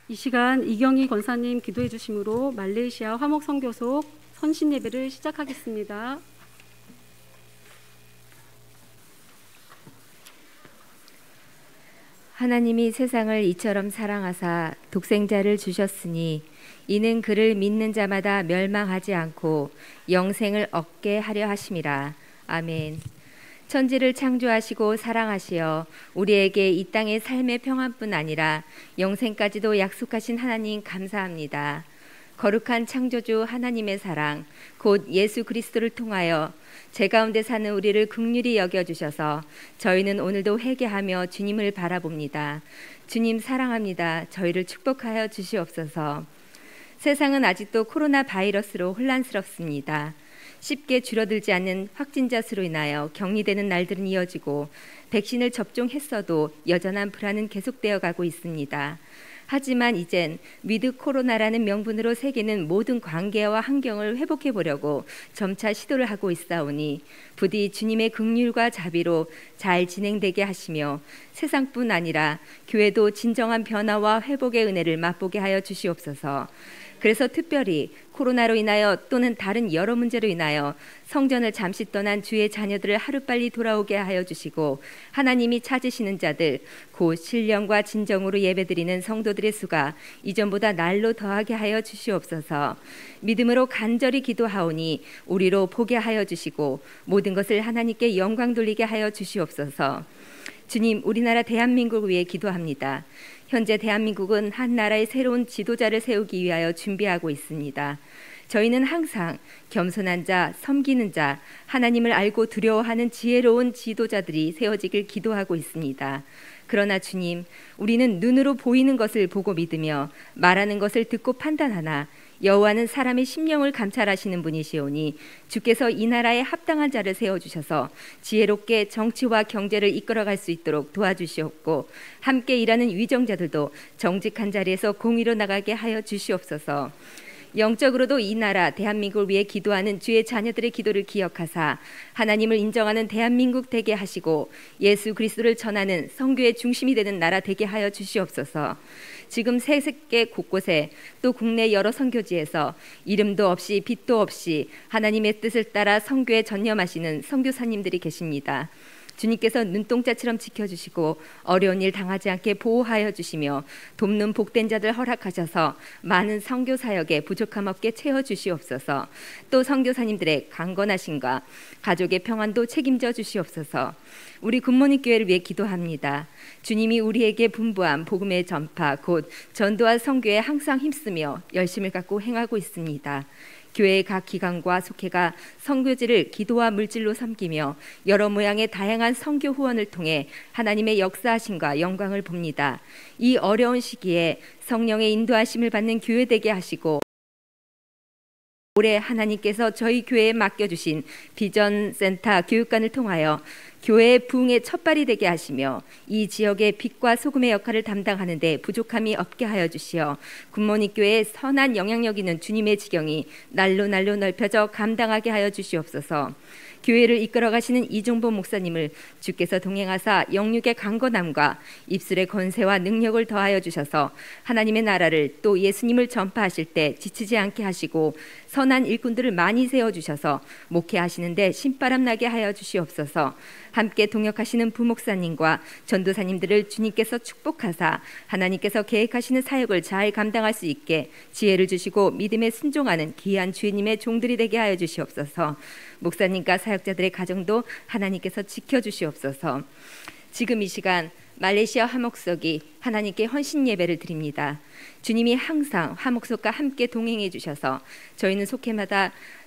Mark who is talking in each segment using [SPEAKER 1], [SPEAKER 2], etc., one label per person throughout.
[SPEAKER 1] 이 시간 이경희 권사님 기도해 주심으로 말레이시아 화목선교소 선신 예배를 시작하겠습니다.
[SPEAKER 2] 하나님이 세상을 이처럼 사랑하사 독생자를 주셨으니 이는 그를 믿는 자마다 멸망하지 않고 영생을 얻게 하려 하심이라. 아멘. 천지를 창조하시고 사랑하시어 우리에게 이 땅의 삶의 평안뿐 아니라 영생까지도 약속하신 하나님 감사합니다. 거룩한 창조주 하나님의 사랑, 곧 예수 그리스도를 통하여 제 가운데 사는 우리를 긍휼히 여겨주셔서 저희는 오늘도 회개하며 주님을 바라봅니다. 주님 사랑합니다. 저희를 축복하여 주시옵소서. 세상은 아직도 코로나 바이러스로 혼란스럽습니다. 쉽게 줄어들지 않는 확진자 수로 인하여 격리되는 날들은 이어지고 백신을 접종했어도 여전한 불안은 계속되어 가고 있습니다. 하지만 이젠 위드 코로나라는 명분으로 세계는 모든 관계와 환경을 회복해 보려고 점차 시도를 하고 있사오니 부디 주님의 긍휼과 자비로 잘 진행되게 하시며 세상뿐 아니라 교회도 진정한 변화와 회복의 은혜를 맛보게 하여 주시옵소서. 그래서 특별히 코로나로 인하여 또는 다른 여러 문제로 인하여 성전을 잠시 떠난 주의 자녀들을 하루빨리 돌아오게 하여 주시고 하나님이 찾으시는 자들 곧 신령과 진정으로 예배드리는 성도들의 수가 이전보다 날로 더하게 하여 주시옵소서. 믿음으로 간절히 기도하오니 우리로 보게 하여 주시고 모든 것을 하나님께 영광 돌리게 하여 주시옵소서. 주님, 우리나라 대한민국을 위해 기도합니다. 현재 대한민국은 한 나라의 새로운 지도자를 세우기 위하여 준비하고 있습니다. 저희는 항상 겸손한 자, 섬기는 자, 하나님을 알고 두려워하는 지혜로운 지도자들이 세워지길 기도하고 있습니다. 그러나 주님, 우리는 눈으로 보이는 것을 보고 믿으며 말하는 것을 듣고 판단하나 여호와는 사람의 심령을 감찰하시는 분이시오니 주께서 이 나라에 합당한 자를 세워주셔서 지혜롭게 정치와 경제를 이끌어갈 수 있도록 도와주시옵고 함께 일하는 위정자들도 정직한 자리에서 공의로 나가게 하여 주시옵소서. 영적으로도 이 나라 대한민국을 위해 기도하는 주의 자녀들의 기도를 기억하사 하나님을 인정하는 대한민국 되게 하시고 예수 그리스도를 전하는 선교의 중심이 되는 나라 되게 하여 주시옵소서. 지금 세계 곳곳에 또 국내 여러 선교지에서 이름도 없이 빛도 없이 하나님의 뜻을 따라 선교에 전념하시는 선교사님들이 계십니다. 주님께서 눈동자처럼 지켜주시고 어려운 일 당하지 않게 보호하여 주시며 돕는 복된 자들 허락하셔서 많은 선교 사역에 부족함 없게 채워주시옵소서. 또 선교사님들의 강건하심과 가족의 평안도 책임져 주시옵소서. 우리 굿모닝 교회를 위해 기도합니다. 주님이 우리에게 분부한 복음의 전파 곧 전도와 선교에 항상 힘쓰며 열심을 갖고 행하고 있습니다. 교회의 각 기관과 속회가 선교지를 기도와 물질로 섬기며 여러 모양의 다양한 선교 후원을 통해 하나님의 역사하심과 영광을 봅니다. 이 어려운 시기에 성령의 인도하심을 받는 교회 되게 하시고 올해 하나님께서 저희 교회에 맡겨주신 비전센터 교육관을 통하여 교회의 부흥의 첫발이 되게 하시며 이 지역의 빛과 소금의 역할을 담당하는 데 부족함이 없게 하여 주시어 굿모닝 교회의 선한 영향력 있는 주님의 지경이 날로 넓혀져 감당하게 하여 주시옵소서. 교회를 이끌어 가시는 이종보 목사님을 주께서 동행하사 영육의 강건함과 입술의 권세와 능력을 더하여 주셔서 하나님의 나라를 또 예수님을 전파하실 때 지치지 않게 하시고 선한 일꾼들을 많이 세워주셔서 목회하시는데 신바람 나게 하여 주시옵소서. 함께 동역하시는 부목사님과 전도사님들을 주님께서 축복하사 하나님께서 계획하시는 사역을 잘 감당할 수 있게 지혜를 주시고 믿음에 순종하는 귀한 주님의 종들이 되게 하여 주시옵소서. 목사님과 사역자들의 가정도 하나님께서 지켜주시옵소서. 지금 이 시간 말레이시아 화목석이 하나님께 헌신 예배를 드립니다. 주님이 항상 화목석과 함께 동행해 주셔서 저희는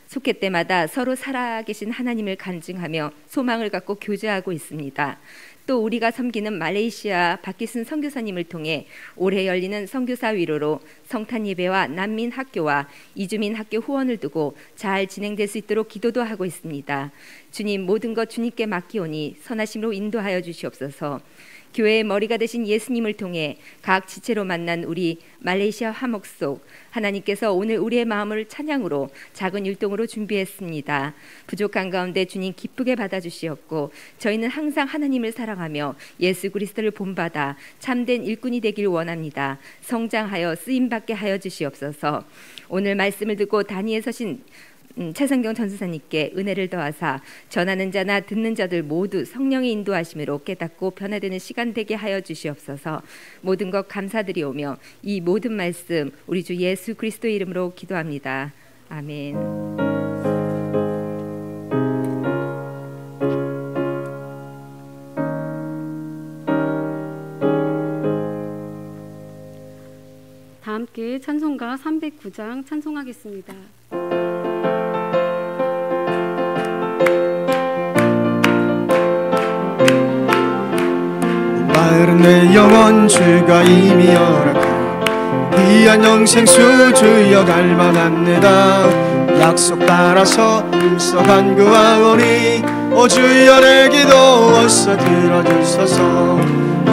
[SPEAKER 2] 속회 때마다 서로 살아계신 하나님을 간증하며 소망을 갖고 교제하고 있습니다. 또 우리가 섬기는 말레이시아 박기순 선교사님을 통해 올해 열리는 선교사 위로로 성탄 예배와 난민 학교와 이주민 학교 후원을 두고 잘 진행될 수 있도록 기도도 하고 있습니다. 주님, 모든 것 주님께 맡기오니 선하심으로 인도하여 주시옵소서. 교회의 머리가 되신 예수님을 통해 각 지체로 만난 우리 말레이시아 화목 속 하나님께서 오늘 우리의 마음을 찬양으로 작은 율동으로 준비했습니다. 부족한 가운데 주님 기쁘게 받아주시었고 저희는 항상 하나님을 사랑하며 예수 그리스도를 본받아 참된 일꾼이 되길 원합니다. 성장하여 쓰임받게 하여 주시옵소서. 오늘 말씀을 듣고 단위에 서신 최성경 전수사님께 은혜를 더하사 전하는 자나 듣는 자들 모두 성령의 인도하심으로 깨닫고 변화되는 시간 되게 하여 주시옵소서. 모든 것 감사드리오며 이 모든 말씀 우리 주 예수 그리스도의 이름으로 기도합니다. 아멘.
[SPEAKER 1] 다 함께 찬송가 309장 찬송하겠습니다.
[SPEAKER 3] 마을은 내 영혼 주가 이미 허락한 귀한 영생수 주여 갈망합니다. 약속 따라서 힘써간 그와오니 오 주여 내 기도 어서 들어주소서.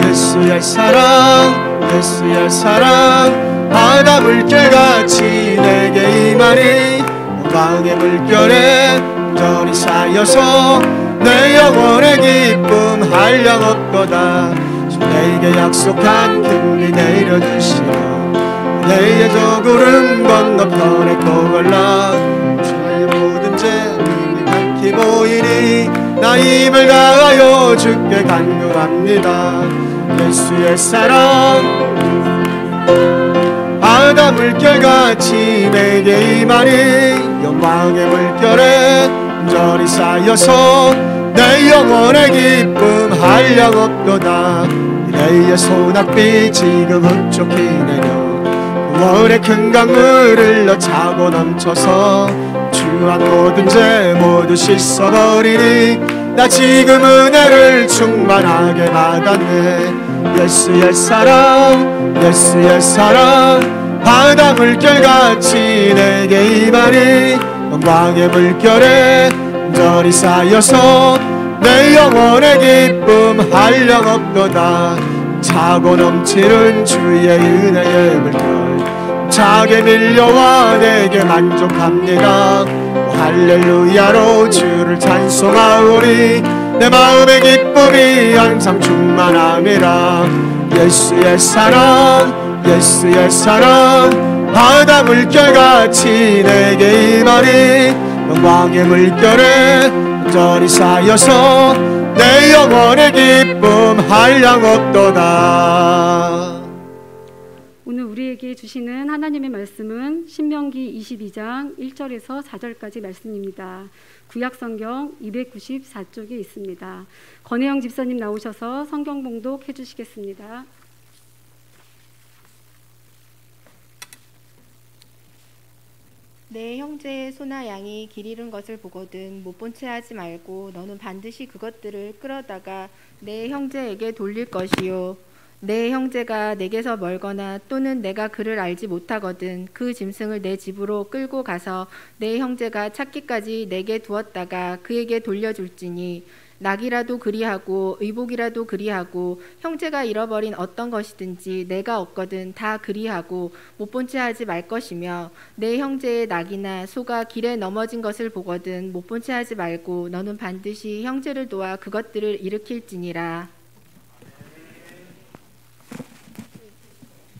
[SPEAKER 3] 예수의 사랑 예수의 사랑 바다 물결같이 내게 임하니 마음의 물결에 온전히 쌓여서 내 영혼의 기쁨 한량 없도다. 내게 약속한 긍휼이 내려주시며 내의 저 구름 건너 편에 고걸라. 주의 모든 죄 밝히 보이니 나 힘을 다하여 주께 간구합니다. 예수의 사랑 바다 물결같이 내게 임하니 영광의 물결에 온전히 쌓여서 내 영혼의 기쁨 한량 없도다. 내의 소낙비 지금 흡족히 내려 구원의 큰 강물을 너 차고 넘쳐서 주한 모든 죄 모두 씻어버리니 나 지금 은혜를 충만하게 받았네. 예수의 사랑 예수의 사랑 바다 물결같이 내게 임하니 영광의 물결에 온전히 쌓여서 내 영혼의 기쁨 한량 없도다. 차고 넘치는 주의 은혜의 물결 차게 밀려와 내게 만족합니다. 할렐루야로 주를 찬송하오니 내 마음의 기쁨이 항상 충만함이라. 예수의 사랑 예수의 사랑 바다 물결같이 내게 임하니 영광의 물결에 온전히 쌓여서 내 영혼의 기쁨 한량 없도다.
[SPEAKER 1] 오늘 우리에게 주시는 하나님의 말씀은 신명기 22장 1절에서 4절까지 말씀입니다. 구약성경 294쪽에 있습니다. 권혜영 집사님 나오셔서 성경 봉독해 주시겠습니다.
[SPEAKER 4] 내 형제의 소나 양이 길 잃은 것을 보거든 못 본 채 하지 말고 너는 반드시 그것들을 끌어다가 내 형제에게 돌릴 것이요. 내 형제가 내게서 멀거나 또는 내가 그를 알지 못하거든 그 짐승을 내 집으로 끌고 가서 내 형제가 찾기까지 내게 두었다가 그에게 돌려줄지니 낙이라도 그리하고 의복이라도 그리하고 형제가 잃어버린 어떤 것이든지 내가 얻거든 다 그리하고 못 본 채 하지 말 것이며 내 형제의 낙이나 소가 길에 넘어진 것을 보거든 못 본 채 하지 말고 너는 반드시 형제를 도와 그것들을 일으킬지니라.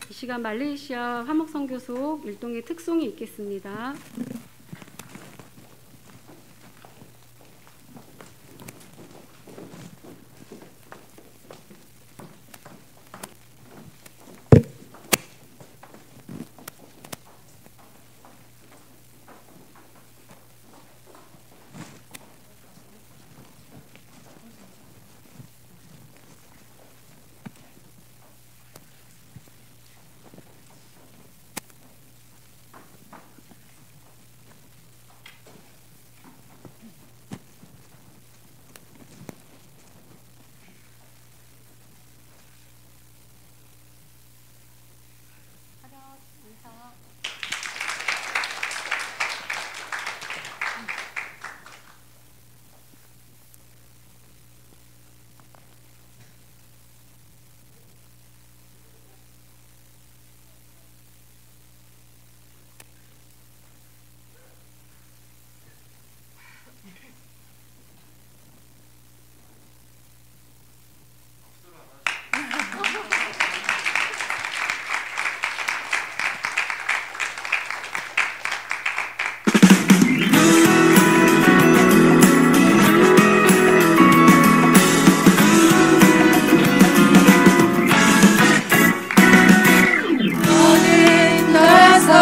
[SPEAKER 1] 이 시간 말레이시아 화목선교소 일동의 특송이 있겠습니다.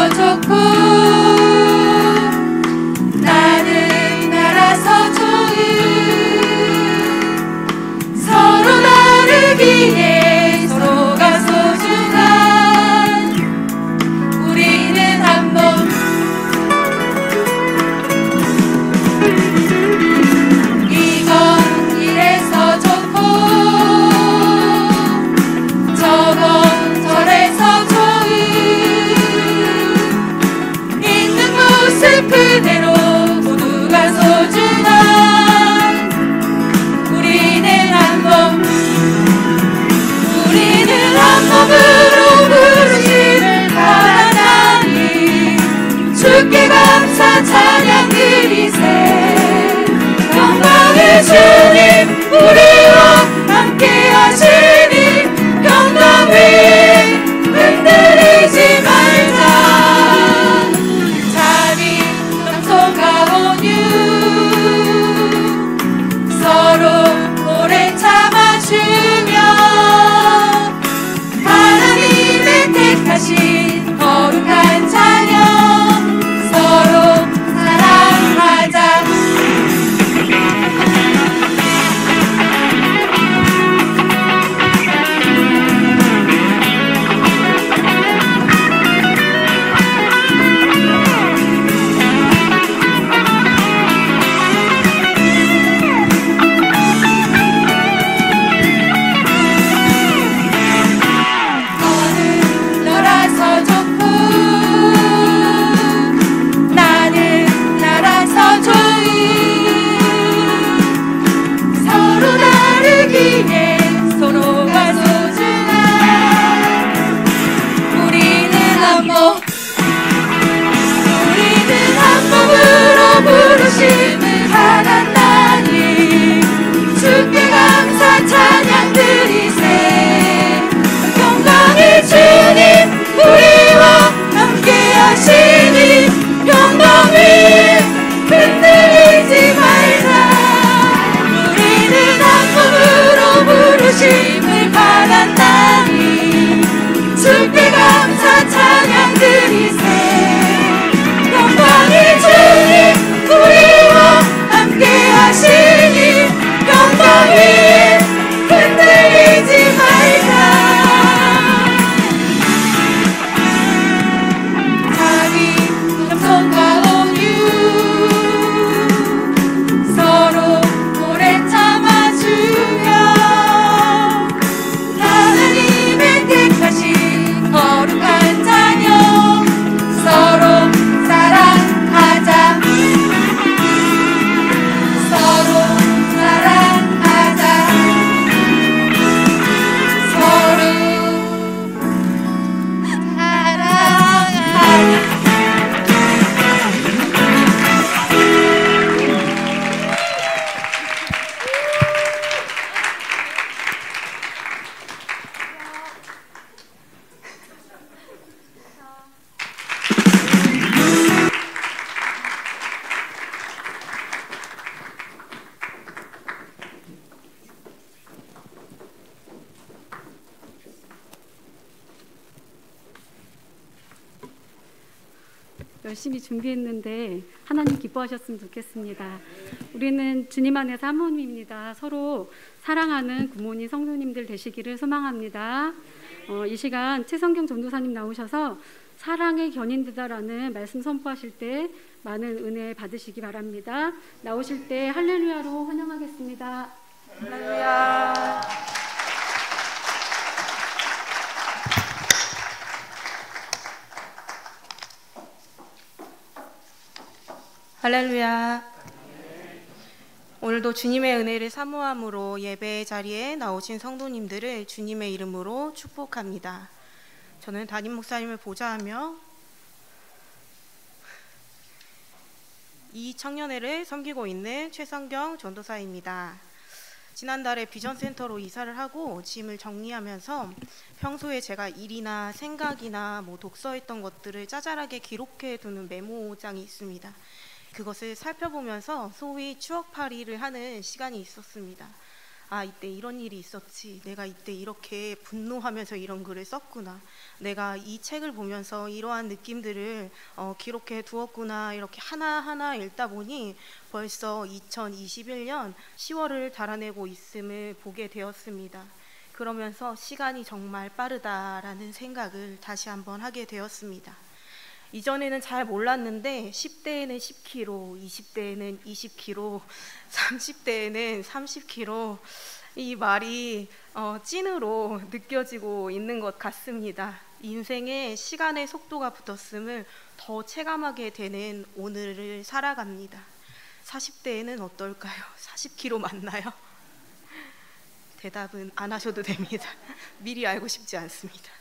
[SPEAKER 5] 이래서 좋고 나는 나라서 좋은 서로 다르기에 서로가 소중한 우리는 한 몸 이건 이래서 좋고 저건 저래서 좋은 있는 모습 그대로 모두가 소중한 우리는 한 몸 우리는 한 몸으로 부르심을 받았나니 주께 감사 찬양 드리세 영광의 주님 우리와 함께 하시니 영광 위에 흔들리지 말자 자비 겸손과 온유 서로 오래 참아주며 하나님의 택하신 거룩한 자녀 서로 사랑하자 너는 너라서 좋고 나는 나라서 좋은 서로 다르기에 서로가 소중한 우리는 한 몸 우리는 한 몸으로 부르심을 받았나니 주께 감사 찬양 드리세 영광의 주님 우리와 함께 하시니 영광 위에 흔들리지 말자 우리는 한 몸으로 부르심을 받았나니 주께 감사 찬양 드리세 영광의 주님 우리와 함께 하시니 영광 위에 흔들리지 말자 자비 겸손과 온유 서로 오래 참아주며 하나님의 택하신 거룩한 자녀 서로 사랑하자 서로 사랑하자 서로 사랑하자
[SPEAKER 1] 열심히 준비했는데 하나님 기뻐하셨으면 좋겠습니다. 우리는 주님 안에 사모님입니다. 서로 사랑하는 부모님, 성도님들 되시기를 소망합니다. 이 시간 최성경 전도사님 나오셔서 사랑의 견인되다라는 말씀 선포하실 때 많은 은혜 받으시기 바랍니다. 나오실 때 할렐루야로 환영하겠습니다.
[SPEAKER 5] 할렐루야 할렐루야. 오늘도 주님의 은혜를 사모함으로 예배 자리에 나오신 성도님들을 주님의 이름으로 축복합니다. 저는 담임 목사님을 보좌하며 이 청년회를 섬기고 있는 최성경 전도사입니다. 지난달에 비전센터로 이사를 하고 짐을 정리하면서 평소에 제가 일이나 생각이나 독서했던 것들을 짜잘하게 기록해 두는 메모장이 있습니다. 그것을 살펴보면서 소위 추억팔이를 하는 시간이 있었습니다. 아, 이때 이런 일이 있었지, 내가 이때 이렇게 분노하면서 이런 글을 썼구나, 내가 이 책을 보면서 이러한 느낌들을 기록해 두었구나, 이렇게 하나하나 읽다 보니 벌써 2021년 10월을 달아내고 있음을 보게 되었습니다. 그러면서 시간이 정말 빠르다라는 생각을 다시 한번 하게 되었습니다. 이전에는 잘 몰랐는데 10대에는 10kg, 20대에는 20kg, 30대에는 30kg, 이 말이 찐으로 느껴지고 있는 것 같습니다. 인생에 시간의 속도가 붙었음을 더 체감하게 되는 오늘을 살아갑니다. 40대에는 어떨까요? 40kg 맞나요? 대답은 안 하셔도 됩니다. 미리 알고 싶지 않습니다.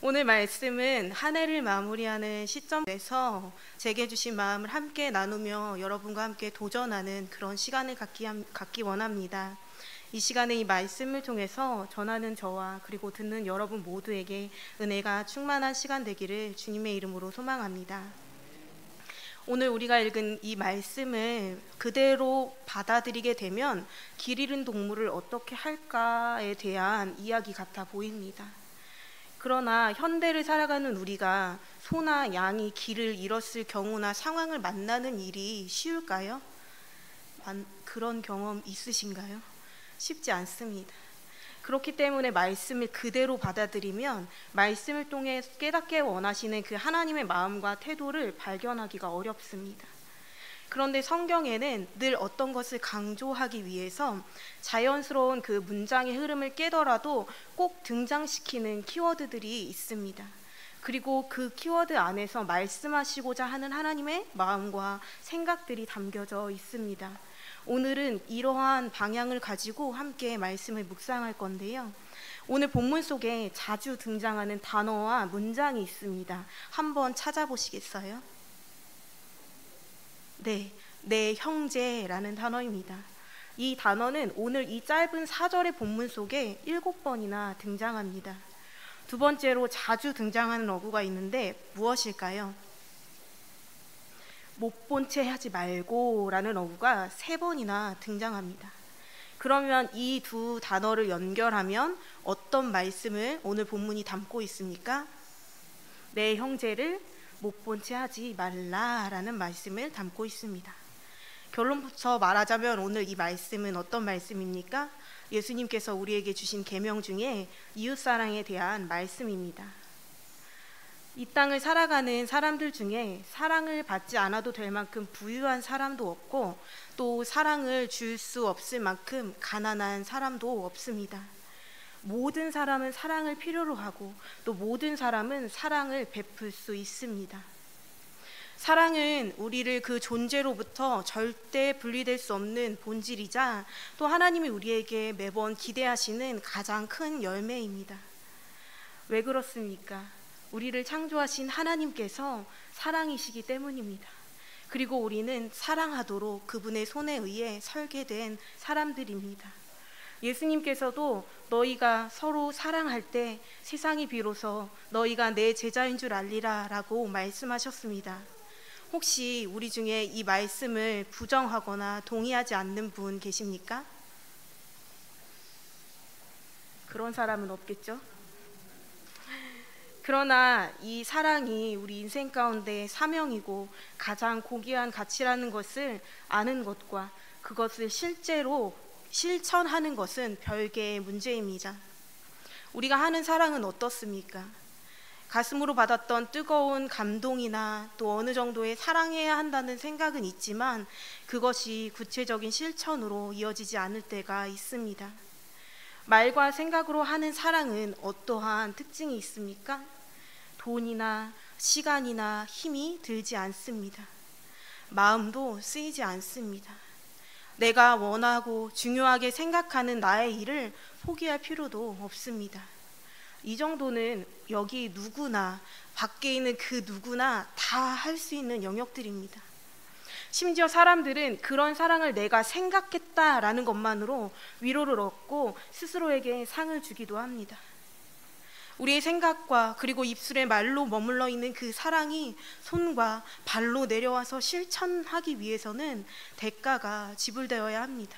[SPEAKER 5] 오늘 말씀은 한 해를 마무리하는 시점에서 제게 주신 마음을 함께 나누며 여러분과 함께 도전하는 그런 시간을 갖기 원합니다. 이 시간에 이 말씀을 통해서 전하는 저와 그리고 듣는 여러분 모두에게 은혜가 충만한 시간 되기를 주님의 이름으로 소망합니다. 오늘 우리가 읽은 이 말씀을 그대로 받아들이게 되면 길 잃은 동물을 어떻게 할까에 대한 이야기 같아 보입니다. 그러나 현대를 살아가는 우리가 소나 양이 길을 잃었을 경우나 상황을 만나는 일이 쉬울까요? 그런 경험 있으신가요? 쉽지 않습니다. 그렇기 때문에 말씀을 그대로 받아들이면 말씀을 통해 깨닫게 원하시는 그 하나님의 마음과 태도를 발견하기가 어렵습니다. 그런데 성경에는 늘 어떤 것을 강조하기 위해서 자연스러운 그 문장의 흐름을 깨더라도 꼭 등장시키는 키워드들이 있습니다. 그리고 그 키워드 안에서 말씀하시고자 하는 하나님의 마음과 생각들이 담겨져 있습니다. 오늘은 이러한 방향을 가지고 함께 말씀을 묵상할 건데요. 오늘 본문 속에 자주 등장하는 단어와 문장이 있습니다. 한번 찾아보시겠어요? 네, 내 형제라는 단어입니다. 이 단어는 오늘 이 짧은 4절의 본문 속에 7번이나 등장합니다. 두 번째로 자주 등장하는 어구가 있는데 무엇일까요? 못 본 채 하지 말고 라는 어구가 3번이나 등장합니다. 그러면 이 두 단어를 연결하면 어떤 말씀을 오늘 본문이 담고 있습니까? 내 형제를 못 본 채 하지 말라라는 말씀을 담고 있습니다. 결론부터 말하자면 오늘 이 말씀은 어떤 말씀입니까? 예수님께서 우리에게 주신 계명 중에 이웃사랑에 대한 말씀입니다. 이 땅을 살아가는 사람들 중에 사랑을 받지 않아도 될 만큼 부유한 사람도 없고 또 사랑을 줄 수 없을 만큼 가난한 사람도 없습니다. 모든 사람은 사랑을 필요로 하고 또 모든 사람은 사랑을 베풀 수 있습니다. 사랑은 우리를 그 존재로부터 절대 분리될 수 없는 본질이자 또 하나님이 우리에게 매번 기대하시는 가장 큰 열매입니다. 왜 그렇습니까? 우리를 창조하신 하나님께서 사랑이시기 때문입니다. 그리고 우리는 사랑하도록 그분의 손에 의해 설계된 사람들입니다. 예수님께서도 너희가 서로 사랑할 때 세상이 비로소 너희가 내 제자인 줄 알리라 라고 말씀하셨습니다. 혹시 우리 중에 이 말씀을 부정하거나 동의하지 않는 분 계십니까? 그런 사람은 없겠죠? 그러나 이 사랑이 우리 인생 가운데 사명이고 가장 고귀한 가치라는 것을 아는 것과 그것을 실제로 실천하는 것은 별개의 문제입니다. 우리가 하는 사랑은 어떻습니까? 가슴으로 받았던 뜨거운 감동이나 또 어느 정도의 사랑해야 한다는 생각은 있지만 그것이 구체적인 실천으로 이어지지 않을 때가 있습니다. 말과 생각으로 하는 사랑은 어떠한 특징이 있습니까? 돈이나 시간이나 힘이 들지 않습니다. 마음도 쓰이지 않습니다. 내가 원하고 중요하게 생각하는 나의 일을 포기할 필요도 없습니다. 이 정도는 여기 누구나 밖에 있는 그 누구나 다 할 수 있는 영역들입니다. 심지어 사람들은 그런 사랑을 내가 생각했다라는 것만으로 위로를 얻고 스스로에게 상을 주기도 합니다. 우리의 생각과 그리고 입술의 말로 머물러 있는 그 사랑이 손과 발로 내려와서 실천하기 위해서는 대가가 지불되어야 합니다.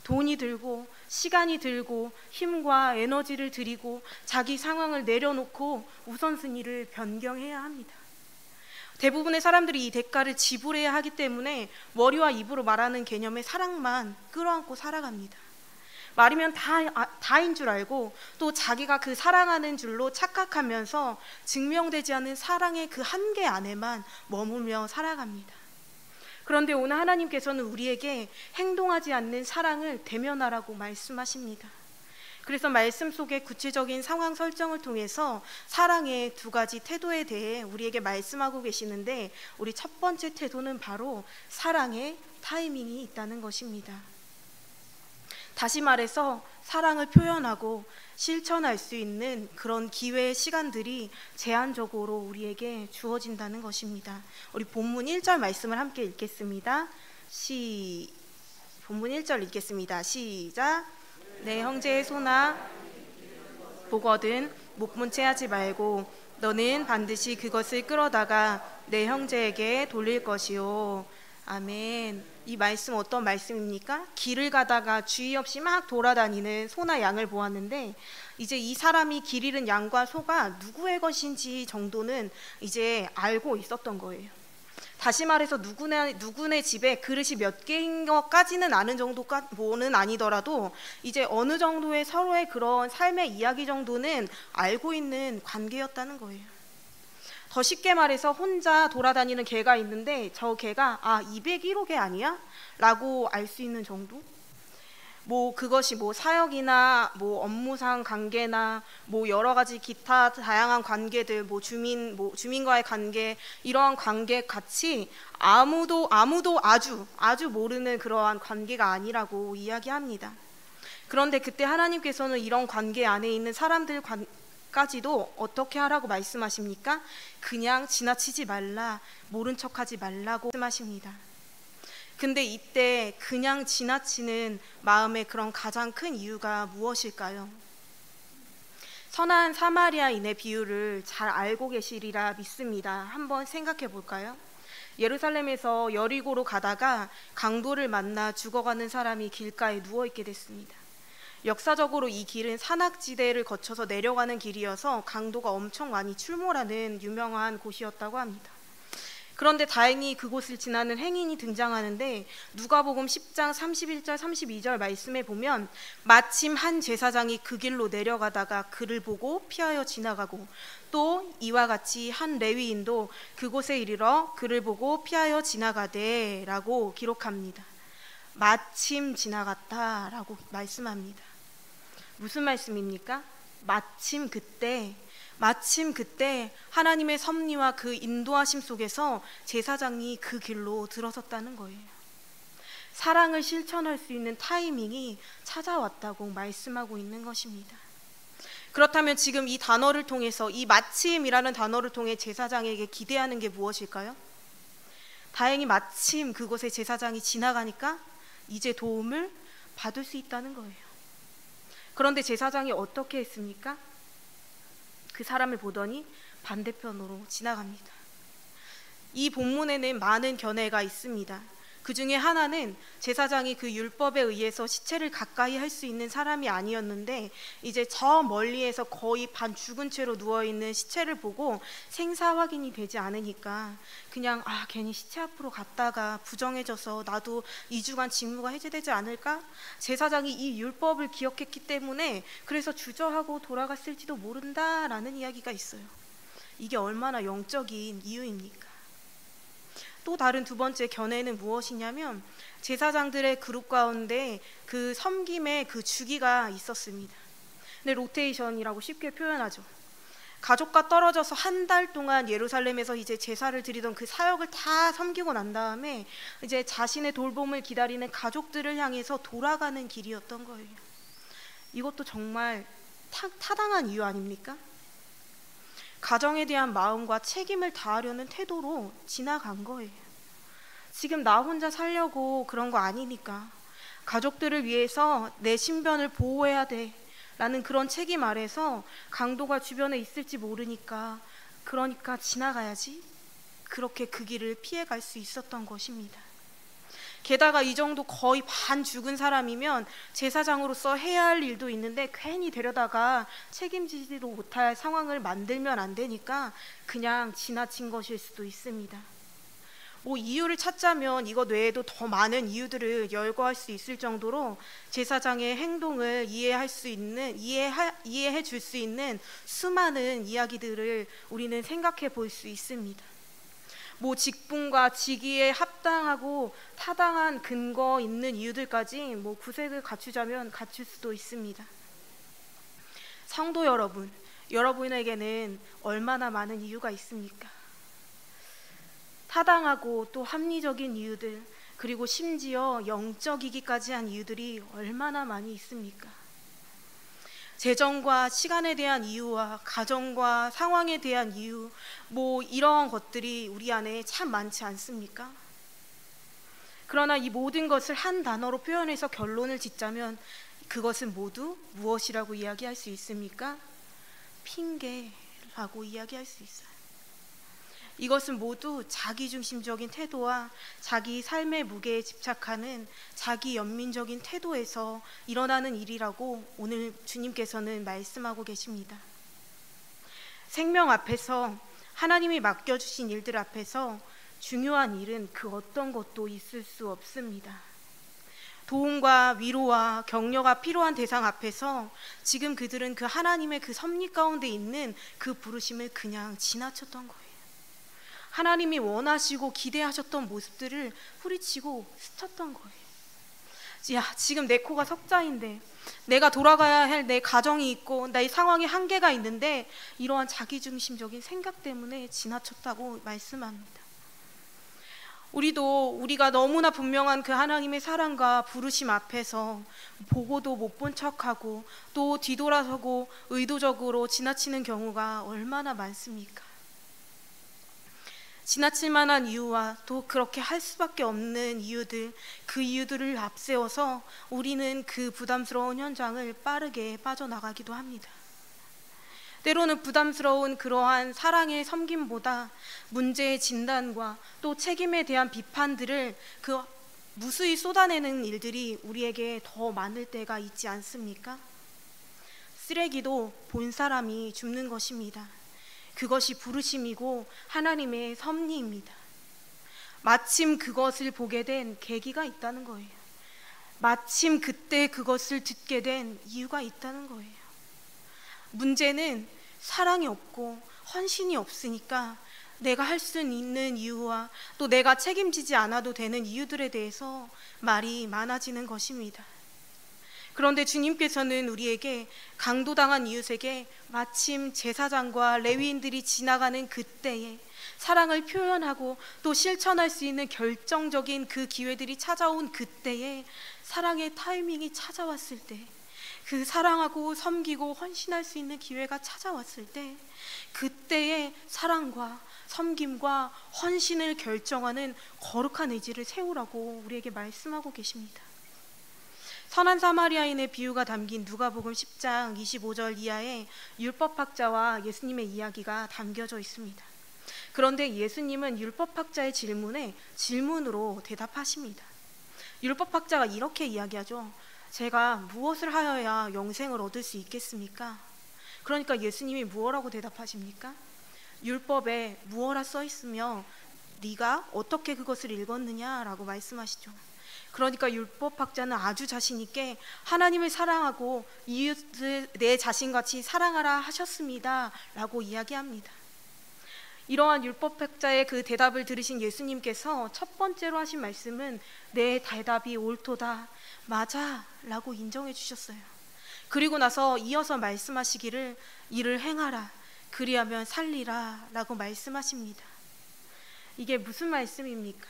[SPEAKER 5] 돈이 들고 시간이 들고 힘과 에너지를 들이고 자기 상황을 내려놓고 우선순위를 변경해야 합니다. 대부분의 사람들이 이 대가를 지불해야 하기 때문에 머리와 입으로 말하는 개념의 사랑만 끌어안고 살아갑니다. 말이면 다인 줄 알고 또 자기가 그 사랑하는 줄로 착각하면서 증명되지 않은 사랑의 그 한계 안에만 머물며 살아갑니다. 그런데 오늘 하나님께서는 우리에게 행동하지 않는 사랑을 대면하라고 말씀하십니다. 그래서 말씀 속에 구체적인 상황 설정을 통해서 사랑의 두 가지 태도에 대해 우리에게 말씀하고 계시는데, 우리 첫 번째 태도는 바로 사랑의 타이밍이 있다는 것입니다. 다시 말해서 사랑을 표현하고 실천할 수 있는 그런 기회의 시간들이 제한적으로 우리에게 주어진다는 것입니다. 우리 본문 1절 말씀을 함께 읽겠습니다. 본문 1절 읽겠습니다. 시작. 내 형제의 소나 보거든 못 본 채 하지 말고 너는 반드시 그것을 끌어다가 내 형제에게 돌릴 것이요. 아멘. 이 말씀 어떤 말씀입니까? 길을 가다가 주의 없이 막 돌아다니는 소나 양을 보았는데, 이제 이 사람이 길 잃은 양과 소가 누구의 것인지 정도는 이제 알고 있었던 거예요. 다시 말해서 누구네 집에 그릇이 몇 개인 것까지는 아는 정도는 아니더라도 이제 어느 정도의 서로의 그런 삶의 이야기 정도는 알고 있는 관계였다는 거예요. 더 쉽게 말해서 혼자 돌아다니는 개가 있는데 저 개가 201호 개 아니야? 라고 알 수 있는 정도? 그것이 사역이나 업무상 관계나 여러 가지 기타 다양한 관계들, 주민과의 관계, 이러한 관계 같이 아무도 아주 모르는 그러한 관계가 아니라고 이야기합니다. 그런데 그때 하나님께서는 이런 관계 안에 있는 사람들까지도 어떻게 하라고 말씀하십니까? 그냥 지나치지 말라, 모른 척하지 말라고 말씀하십니다. 근데 이때 그냥 지나치는 마음의 그런 가장 큰 이유가 무엇일까요? 선한 사마리아인의 비유를 잘 알고 계시리라 믿습니다. 한번 생각해 볼까요? 예루살렘에서 여리고로 가다가 강도를 만나 죽어가는 사람이 길가에 누워있게 됐습니다. 역사적으로 이 길은 산악지대를 거쳐서 내려가는 길이어서 강도가 엄청 많이 출몰하는 유명한 곳이었다고 합니다. 그런데 다행히 그곳을 지나는 행인이 등장하는데, 누가복음 10장 31절 32절 말씀에 보면 마침 한 제사장이 그 길로 내려가다가 그를 보고 피하여 지나가고, 또 이와 같이 한 레위인도 그곳에 이르러 그를 보고 피하여 지나가되 라고 기록합니다. 마침 지나갔다라고 말씀합니다. 무슨 말씀입니까? 마침 그때 하나님의 섭리와 그 인도하심 속에서 제사장이 그 길로 들어섰다는 거예요. 사랑을 실천할 수 있는 타이밍이 찾아왔다고 말씀하고 있는 것입니다. 그렇다면 지금 이 단어를 통해서, 이 마침이라는 단어를 통해 제사장에게 기대하는 게 무엇일까요? 다행히 마침 그곳에 제사장이 지나가니까 이제 도움을 받을 수 있다는 거예요. 그런데 제사장이 어떻게 했습니까? 그 사람을 보더니 반대편으로 지나갑니다. 이 본문에는 많은 견해가 있습니다. 그 중에 하나는 제사장이 그 율법에 의해서 시체를 가까이 할 수 있는 사람이 아니었는데, 이제 저 멀리에서 거의 반 죽은 채로 누워있는 시체를 보고 생사 확인이 되지 않으니까 그냥 괜히 시체 앞으로 갔다가 부정해져서 나도 2주간 직무가 해제되지 않을까? 제사장이 이 율법을 기억했기 때문에 그래서 주저하고 돌아갔을지도 모른다라는 이야기가 있어요. 이게 얼마나 영적인 이유입니까? 또 다른 두 번째 견해는 무엇이냐면, 제사장들의 그룹 가운데 그 섬김의 그 주기가 있었습니다. 근데 로테이션이라고 쉽게 표현하죠. 가족과 떨어져서 한 달 동안 예루살렘에서 이제 제사를 드리던 그 사역을 다 섬기고 난 다음에 이제 자신의 돌봄을 기다리는 가족들을 향해서 돌아가는 길이었던 거예요. 이것도 정말 타당한 이유 아닙니까? 가정에 대한 마음과 책임을 다하려는 태도로 지나간 거예요. 지금 나 혼자 살려고 그런 거 아니니까, 가족들을 위해서 내 신변을 보호해야 돼 라는 그런 책임 아래서 강도가 주변에 있을지 모르니까 그러니까 지나가야지, 그렇게 그 길을 피해갈 수 있었던 것입니다. 게다가 이 정도 거의 반 죽은 사람이면 제사장으로서 해야 할 일도 있는데 괜히 데려다가 책임지지도 못할 상황을 만들면 안 되니까 그냥 지나친 것일 수도 있습니다. 뭐 이유를 찾자면 이것 외에도 더 많은 이유들을 열거할 수 있을 정도로 제사장의 행동을 이해해 줄 수 있는 수많은 이야기들을 우리는 생각해 볼 수 있습니다. 뭐 직분과 직위에 합당하고 타당한 근거 있는 이유들까지 뭐 구색을 갖추자면 갖출 수도 있습니다. 성도 여러분, 여러분에게는 얼마나 많은 이유가 있습니까? 타당하고 또 합리적인 이유들, 그리고 심지어 영적이기까지 한 이유들이 얼마나 많이 있습니까? 재정과 시간에 대한 이유와 가정과 상황에 대한 이유, 뭐 이런 것들이 우리 안에 참 많지 않습니까? 그러나 이 모든 것을 한 단어로 표현해서 결론을 짓자면 그것은 모두 무엇이라고 이야기할 수 있습니까? 핑계라고 이야기할 수 있어요. 이것은 모두 자기중심적인 태도와 자기 삶의 무게에 집착하는 자기 연민적인 태도에서 일어나는 일이라고 오늘 주님께서는 말씀하고 계십니다. 생명 앞에서, 하나님이 맡겨주신 일들 앞에서 중요한 일은 그 어떤 것도 있을 수 없습니다. 도움과 위로와 격려가 필요한 대상 앞에서 지금 그들은 그 하나님의 그 섭리 가운데 있는 그 부르심을 그냥 지나쳤던 거예요. 하나님이 원하시고 기대하셨던 모습들을 후리치고 스쳤던 거예요. 야, 지금 내 코가 석자인데, 내가 돌아가야 할 내 가정이 있고 나의 상황에 한계가 있는데 이러한 자기중심적인 생각 때문에 지나쳤다고 말씀합니다. 우리가 너무나 분명한 그 하나님의 사랑과 부르심 앞에서 보고도 못 본 척하고 또 뒤돌아서고 의도적으로 지나치는 경우가 얼마나 많습니까? 지나칠 만한 이유와 또 그렇게 할 수밖에 없는 이유들, 그 이유들을 앞세워서 우리는 그 부담스러운 현장을 빠르게 빠져나가기도 합니다. 때로는 부담스러운 그러한 사랑의 섬김보다 문제의 진단과 또 책임에 대한 비판들을 그 무수히 쏟아내는 일들이 우리에게 더 많을 때가 있지 않습니까? 쓰레기도 본 사람이 줍는 것입니다. 그것이 부르심이고 하나님의 섭리입니다. 마침 그것을 보게 된 계기가 있다는 거예요. 마침 그때 그것을 듣게 된 이유가 있다는 거예요. 문제는 사랑이 없고 헌신이 없으니까 내가 할 수 있는 이유와 또 내가 책임지지 않아도 되는 이유들에 대해서 말이 많아지는 것입니다. 그런데 주님께서는 우리에게 강도당한 이웃에게 마침 제사장과 레위인들이 지나가는 그때에 사랑을 표현하고 또 실천할 수 있는 결정적인 그 기회들이 찾아온 그때에 사랑의 타이밍이 찾아왔을 때, 그 사랑하고 섬기고 헌신할 수 있는 기회가 찾아왔을 때, 그때의 사랑과 섬김과 헌신을 결정하는 거룩한 의지를 세우라고 우리에게 말씀하고 계십니다. 선한 사마리아인의 비유가 담긴 누가복음 10장 25절 이하에 율법학자와 예수님의 이야기가 담겨져 있습니다. 그런데 예수님은 율법학자의 질문에 질문으로 대답하십니다. 율법학자가 이렇게 이야기하죠. 제가 무엇을 하여야 영생을 얻을 수 있겠습니까? 그러니까 예수님이 무엇라고 대답하십니까? 율법에 무엇라 써 있으며 네가 어떻게 그것을 읽었느냐라고 말씀하시죠. 그러니까 율법학자는 아주 자신 있게 하나님을 사랑하고 이웃을 내 자신같이 사랑하라 하셨습니다 라고 이야기합니다. 이러한 율법학자의 그 대답을 들으신 예수님께서 첫 번째로 하신 말씀은 내 대답이 옳도다, 맞아 라고 인정해 주셨어요. 그리고 나서 이어서 말씀하시기를 이를 행하라, 그리하면 살리라 라고 말씀하십니다. 이게 무슨 말씀입니까?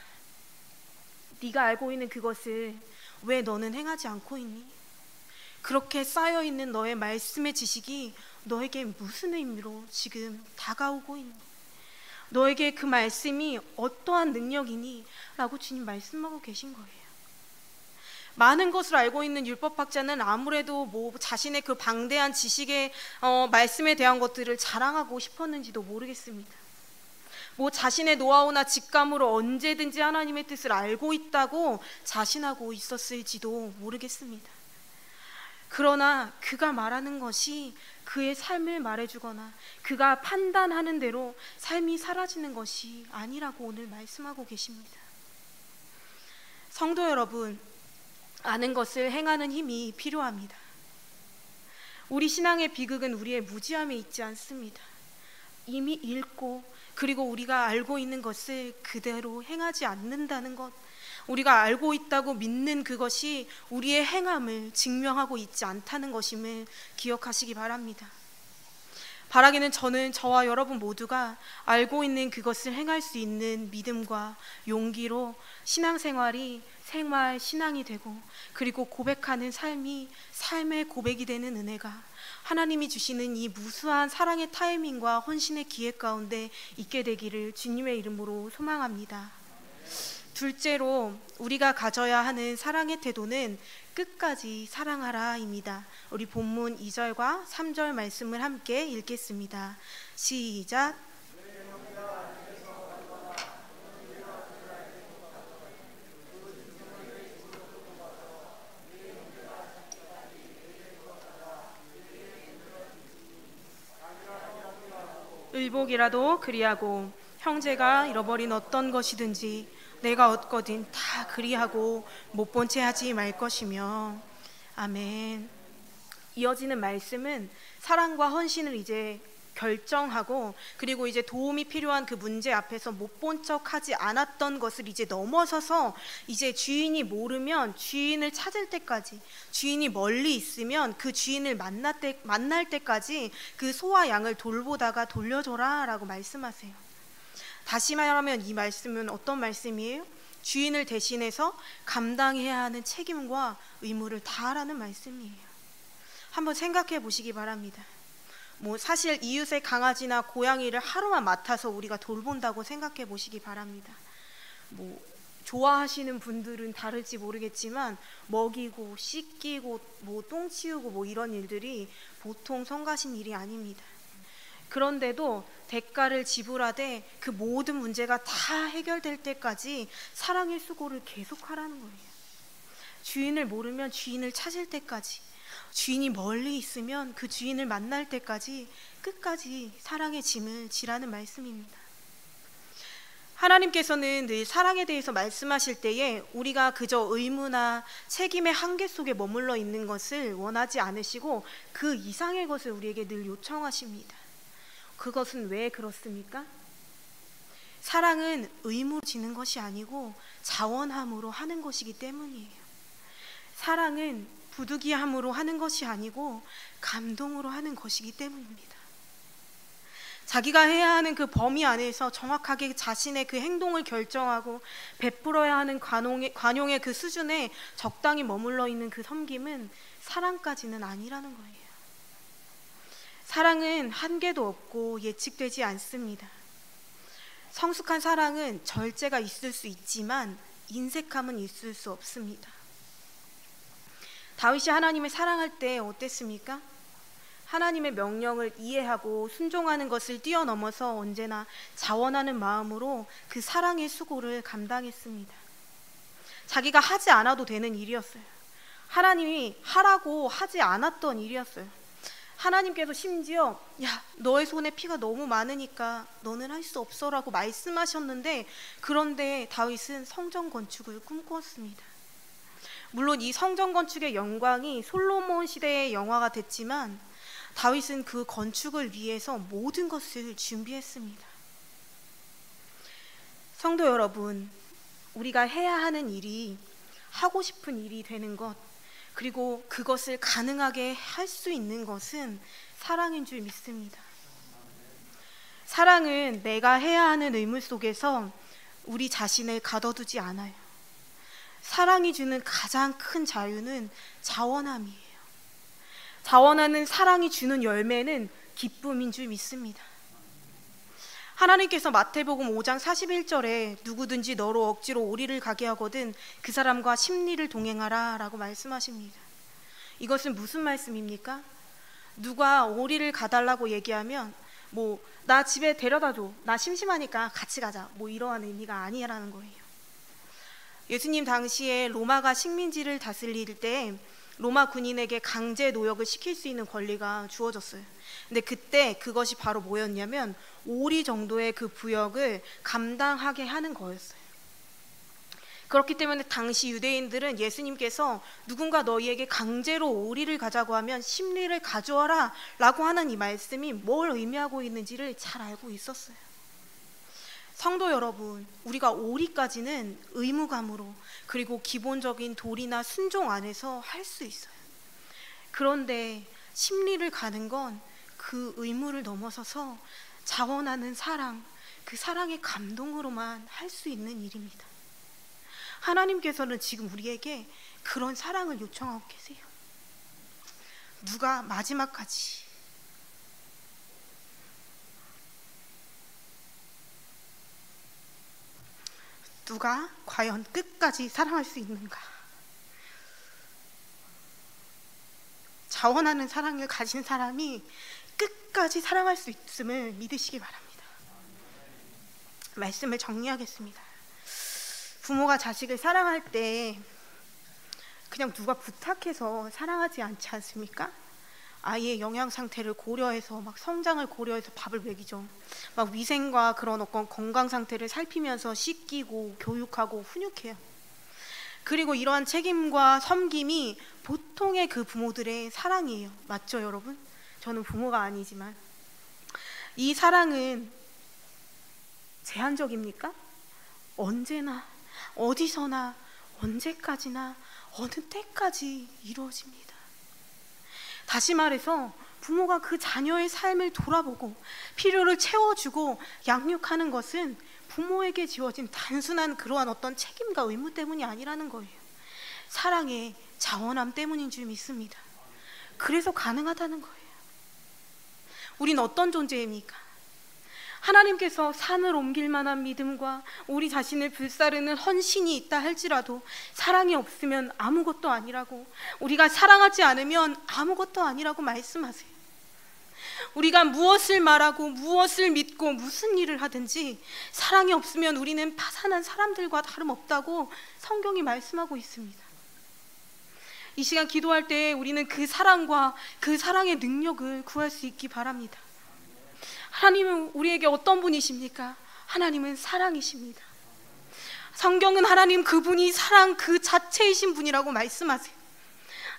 [SPEAKER 5] 네가 알고 있는 그것을 왜 너는 행하지 않고 있니? 그렇게 쌓여있는 너의 말씀의 지식이 너에게 무슨 의미로 지금 다가오고 있니? 너에게 그 말씀이 어떠한 능력이니? 라고 주님 말씀하고 계신 거예요. 많은 것을 알고 있는 율법학자는 아무래도 뭐 자신의 그 방대한 지식의 말씀에 대한 것들을 자랑하고 싶었는지도 모르겠습니다. 뭐 자신의 노하우나 직감으로 언제든지 하나님의 뜻을 알고 있다고 자신하고 있었을지도 모르겠습니다. 그러나 그가 말하는 것이 그의 삶을 말해주거나 그가 판단하는 대로 삶이 사라지는 것이 아니라고 오늘 말씀하고 계십니다. 성도 여러분, 아는 것을 행하는 힘이 필요합니다. 우리 신앙의 비극은 우리의 무지함에 있지 않습니다. 이미 읽고 그리고 우리가 알고 있는 것을 그대로 행하지 않는다는 것, 우리가 알고 있다고 믿는 그것이 우리의 행함을 증명하고 있지 않다는 것임을 기억하시기 바랍니다. 바라기는 저는 저와 여러분 모두가 알고 있는 그것을 행할 수 있는 믿음과 용기로 신앙생활이 신앙이 되고 그리고 고백하는 삶이 삶의 고백이 되는 은혜가 하나님이 주시는 이 무수한 사랑의 타이밍과 헌신의 기회 가운데 있게 되기를 주님의 이름으로 소망합니다. 둘째로 우리가 가져야 하는 사랑의 태도는 끝까지 사랑하라입니다. 우리 본문 2절과 3절 말씀을 함께 읽겠습니다. 시작. 의복이라도 그리하고 형제가 잃어버린 어떤 것이든지 내가 얻거든 다 그리하고 못 본 채 하지 말 것이며. 아멘. 이어지는 말씀은 사랑과 헌신을 이제 결정하고 그리고 이제 도움이 필요한 그 문제 앞에서 못 본 척하지 않았던 것을 이제 넘어서서 이제 주인이 모르면 주인을 찾을 때까지, 주인이 멀리 있으면 그 주인을 만날 때까지 그 소와 양을 돌보다가 돌려줘라 라고 말씀하세요. 다시 말하면 이 말씀은 어떤 말씀이에요? 주인을 대신해서 감당해야 하는 책임과 의무를 다하라는 말씀이에요. 한번 생각해 보시기 바랍니다. 뭐 사실 이웃의 강아지나 고양이를 하루만 맡아서 우리가 돌본다고 생각해 보시기 바랍니다. 뭐 좋아하시는 분들은 다를지 모르겠지만 먹이고 씻기고 뭐 똥 치우고 뭐 이런 일들이 보통 성가신 일이 아닙니다. 그런데도 대가를 지불하되 그 모든 문제가 다 해결될 때까지 사랑의 수고를 계속하라는 거예요. 주인을 모르면 주인을 찾을 때까지, 주인이 멀리 있으면 그 주인을 만날 때까지 끝까지 사랑의 짐을 지라는 말씀입니다. 하나님께서는 늘 사랑에 대해서 말씀하실 때에 우리가 그저 의무나 책임의 한계 속에 머물러 있는 것을 원하지 않으시고 그 이상의 것을 우리에게 늘 요청하십니다. 그것은 왜 그렇습니까? 사랑은 의무로 지는 것이 아니고 자원함으로 하는 것이기 때문이에요. 사랑은 부득이함으로 하는 것이 아니고 감동으로 하는 것이기 때문입니다. 자기가 해야 하는 그 범위 안에서 정확하게 자신의 그 행동을 결정하고 베풀어야 하는 관용의 그 수준에 적당히 머물러 있는 그 섬김은 사랑까지는 아니라는 거예요. 사랑은 한계도 없고 예측되지 않습니다. 성숙한 사랑은 절제가 있을 수 있지만 인색함은 있을 수 없습니다. 다윗이 하나님을 사랑할 때 어땠습니까? 하나님의 명령을 이해하고 순종하는 것을 뛰어넘어서 언제나 자원하는 마음으로 그 사랑의 수고를 감당했습니다. 자기가 하지 않아도 되는 일이었어요. 하나님이 하라고 하지 않았던 일이었어요. 하나님께서 심지어 야, 너의 손에 피가 너무 많으니까 너는 할 수 없어라고 말씀하셨는데, 그런데 다윗은 성전 건축을 꿈꾸었습니다. 물론 이 성전 건축의 영광이 솔로몬 시대의 영화가 됐지만 다윗은 그 건축을 위해서 모든 것을 준비했습니다. 성도 여러분, 우리가 해야 하는 일이 하고 싶은 일이 되는 것, 그리고 그것을 가능하게 할 수 있는 것은 사랑인 줄 믿습니다. 사랑은 내가 해야 하는 의무 속에서 우리 자신을 가둬두지 않아요. 사랑이 주는 가장 큰 자유는 자원함이에요. 자원하는 사랑이 주는 열매는 기쁨인 줄 믿습니다. 하나님께서 마태복음 5장 41절에 누구든지 너로 억지로 오리를 가게 하거든 그 사람과 십리를 동행하라 라고 말씀하십니다. 이것은 무슨 말씀입니까? 누가 오리를 가달라고 얘기하면 뭐 나 집에 데려다 줘, 나 심심하니까 같이 가자, 뭐 이러한 의미가 아니라는 거예요. 예수님 당시에 로마가 식민지를 다스릴 때 로마 군인에게 강제 노역을 시킬 수 있는 권리가 주어졌어요. 근데 그때 그것이 바로 뭐였냐면 오리 정도의 그 부역을 감당하게 하는 거였어요. 그렇기 때문에 당시 유대인들은 예수님께서 누군가 너희에게 강제로 오리를 가자고 하면 심리를 가져와라 라고 하는 이 말씀이 뭘 의미하고 있는지를 잘 알고 있었어요. 성도 여러분, 우리가 오리까지는 의무감으로 그리고 기본적인 도리나 순종 안에서 할 수 있어요. 그런데 심리를 가는 건 그 의무를 넘어서서 자원하는 사랑, 그 사랑의 감동으로만 할 수 있는 일입니다. 하나님께서는 지금 우리에게 그런 사랑을 요청하고 계세요. 누가 마지막까지 누가 과연 끝까지 사랑할 수 있는가? 자원하는 사랑을 가진 사람이 끝까지 사랑할 수 있음을 믿으시기 바랍니다. 말씀을 정리하겠습니다. 부모가 자식을 사랑할 때 그냥 누가 부탁해서 사랑하지 않지 않습니까? 아이의 영양 상태를 고려해서 막 성장을 고려해서 밥을 먹이죠. 막 위생과 그런 어떤 건강 상태를 살피면서 씻기고 교육하고 훈육해요. 그리고 이러한 책임과 섬김이 보통의 그 부모들의 사랑이에요. 맞죠, 여러분? 저는 부모가 아니지만 이 사랑은 제한적입니까? 언제나 어디서나 언제까지나 어느 때까지 이루어집니다. 다시 말해서 부모가 그 자녀의 삶을 돌아보고 필요를 채워주고 양육하는 것은 부모에게 지어진 단순한 그러한 어떤 책임과 의무 때문이 아니라는 거예요. 사랑의 자원함 때문인 줄 믿습니다. 그래서 가능하다는 거예요. 우린 어떤 존재입니까? 하나님께서 산을 옮길 만한 믿음과 우리 자신을 불사르는 헌신이 있다 할지라도 사랑이 없으면 아무것도 아니라고, 우리가 사랑하지 않으면 아무것도 아니라고 말씀하세요. 우리가 무엇을 말하고 무엇을 믿고 무슨 일을 하든지 사랑이 없으면 우리는 파산한 사람들과 다름없다고 성경이 말씀하고 있습니다. 이 시간 기도할 때 우리는 그 사랑과 그 사랑의 능력을 구할 수 있기 바랍니다. 하나님은 우리에게 어떤 분이십니까? 하나님은 사랑이십니다. 성경은 하나님 그분이 사랑 그 자체이신 분이라고 말씀하세요.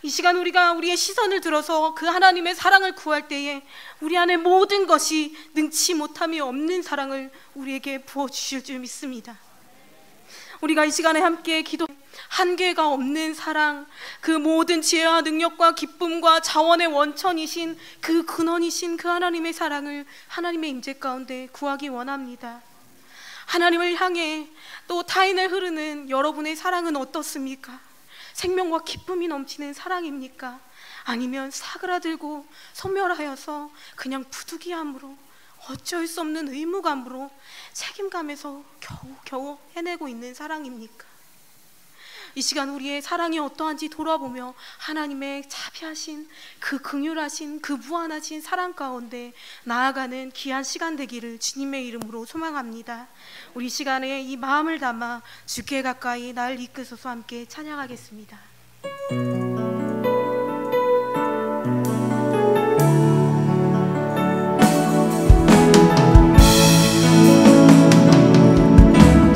[SPEAKER 5] 이 시간 우리가 우리의 시선을 들어서 그 하나님의 사랑을 구할 때에 우리 안에 모든 것이 능치 못함이 없는 사랑을 우리에게 부어주실 줄 믿습니다. 우리가 이 시간에 함께 기도, 한계가 없는 사랑, 그 모든 지혜와 능력과 기쁨과 자원의 원천이신 그 근원이신 그 하나님의 사랑을 하나님의 임재 가운데 구하기 원합니다. 하나님을 향해 또 타인을 흐르는 여러분의 사랑은 어떻습니까? 생명과 기쁨이 넘치는 사랑입니까? 아니면 사그라들고 소멸하여서 그냥 부득이함으로 어쩔 수 없는 의무감으로 책임감에서 겨우 해내고 있는 사랑입니까? 이 시간 우리의 사랑이 어떠한지 돌아보며 하나님의 자비하신 그 긍휼하신 그 무한하신 사랑 가운데 나아가는 귀한 시간 되기를 주님의 이름으로 소망합니다. 우리 시간에 이 마음을 담아 주께 가까이 날 이끄소서 함께 찬양하겠습니다.